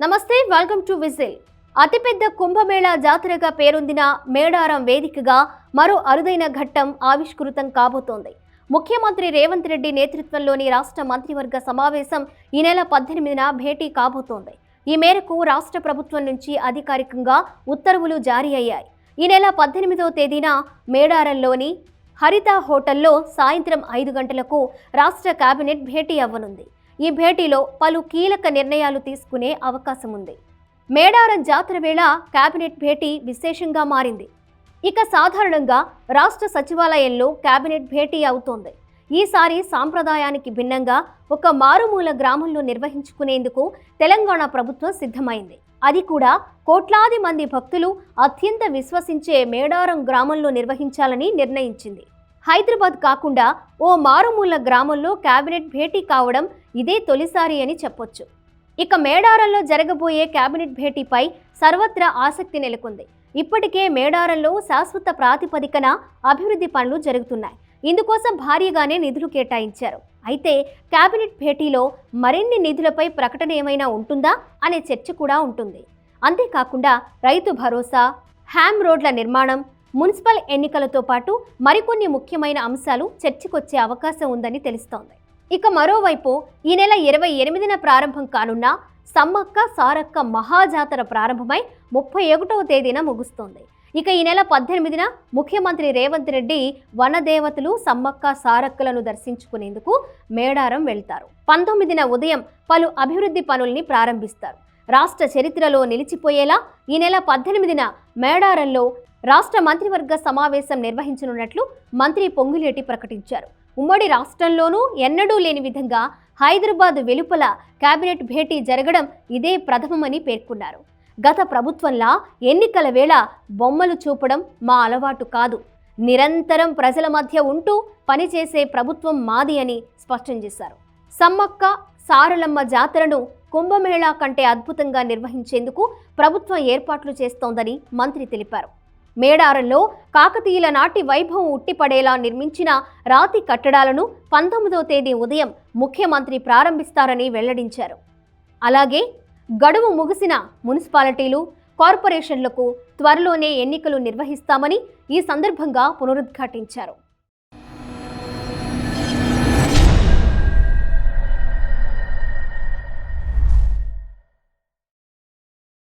నమస్తే, welcome to whistle. అతిపెద్ద కుంభమేళా జాతరగా పేరొందిన మేడారం వేదికగా మరో అరుదైన ఘట్టం ఆవిష్కృతం కాబోతోంది. ముఖ్యమంత్రి రేవంత్ రెడ్డి నేతృత్వంలోని రాష్ట్ర మంత్రివర్గ సమావేశం ఈ నెల 18న భేటీ కాబోతోంది. ఈ మేరకు రాష్ట్ర ప్రభుత్వం నుంచి అధికారికంగా ఉత్తర్వులు జారీ అయ్యాయి. ఈ నెల 18వ తేదీన మేడారంలోని హరిత హోటల్లో సాయంత్రం 5 గంటలకు రాష్ట్ర కేబినెట్ భేటీ అవ్వనుంది. ఈ భేటీలో పలు కీలక నిర్ణయాలు తీసుకునే అవకాశం ఉంది. మేడారం జాతర వేళ కేబినెట్ భేటీ విశేషంగా మారింది. ఇక సాధారణంగా రాష్ట్ర సచివాలయంలో కేబినెట్ భేటీ అవుతోంది. ఈసారి సాంప్రదాయానికి భిన్నంగా ఒక మారుమూల గ్రామంలో నిర్వహించుకునేందుకు తెలంగాణ ప్రభుత్వం సిద్ధమైంది. అది కూడా కోట్లాది మంది భక్తులు అత్యంత విశ్వసించే మేడారం గ్రామంలో నిర్వహించాలని నిర్ణయించింది. హైదరాబాద్ కాకుండా ఓ మారుమూల గ్రామంలో కేబినెట్ భేటీ కావడం ఇదే తొలిసారి అని చెప్పొచ్చు. ఇక మేడారంలో జరగబోయే కేబినెట్ భేటీపై సర్వత్రా ఆసక్తి నెలకొంది. ఇప్పటికే మేడారంలో శాశ్వత ప్రాతిపదికన అభివృద్ధి పనులు జరుగుతున్నాయి. ఇందుకోసం భారీగానే నిధులు కేటాయించారు. అయితే కేబినెట్ భేటీలో మరిన్ని నిధులపై ప్రకటన ఏమైనా ఉంటుందా అనే చర్చ కూడా ఉంటుంది. అంతేకాకుండా రైతు భరోసా, హ్యామ్ రోడ్ల నిర్మాణం, మున్సిపల్ ఎన్నికలతో పాటు మరికొన్ని ముఖ్యమైన అంశాలు చర్చకొచ్చే అవకాశం ఉందని తెలుస్తోంది. ఇక మరోవైపు ఈ నెల 28న ప్రారంభం కానున్న సమ్మక్క సారక్క మహాజాతర ప్రారంభమై 31వ తేదీన ముగుస్తోంది. ఇక ఈ నెల 18న ముఖ్యమంత్రి రేవంత్ రెడ్డి వనదేవతలు సమ్మక్క సారక్కలను దర్శించుకునేందుకు మేడారం వెళ్తారు. 19న ఉదయం పలు అభివృద్ధి పనుల్ని ప్రారంభిస్తారు. రాష్ట్ర చరిత్రలో నిలిచిపోయేలా ఈ నెల 18న మేడారంలో రాష్ట్ర మంత్రివర్గ సమావేశం నిర్వహించనున్నట్లు మంత్రి పొంగులేటి ప్రకటించారు. ఉమ్మడి రాష్ట్రంలోనూ ఎన్నడూ లేని విధంగా హైదరాబాద్ వెలుపల కేబినెట్ భేటీ జరగడం ఇదే ప్రథమమని పేర్కొన్నారు. గత ప్రభుత్వంలా ఎన్నికల వేళ బొమ్మలు చూపడం మా అలవాటు కాదు. నిరంతరం ప్రజల మధ్య ఉంటూ పనిచేసే ప్రభుత్వం మాది అని స్పష్టం చేశారు. సమ్మక్క సారలమ్మ జాతరను కుంభమేళా కంటే అద్భుతంగా నిర్వహించేందుకు ప్రభుత్వం ఏర్పాట్లు చేస్తోందని మంత్రి తెలిపారు. మేడారంలో కాకతీయుల నాటి వైభవం ఉట్టిపడేలా నిర్మించిన రాతి కట్టడాలను 19వ తేదీ ఉదయం ముఖ్యమంత్రి ప్రారంభిస్తారని వెల్లడించారు. అలాగే గడువు ముగిసిన మున్సిపాలిటీలు, కార్పొరేషన్లకు త్వరలోనే ఎన్నికలు నిర్వహిస్తామని ఈ సందర్భంగా పునరుద్ఘాటించారు.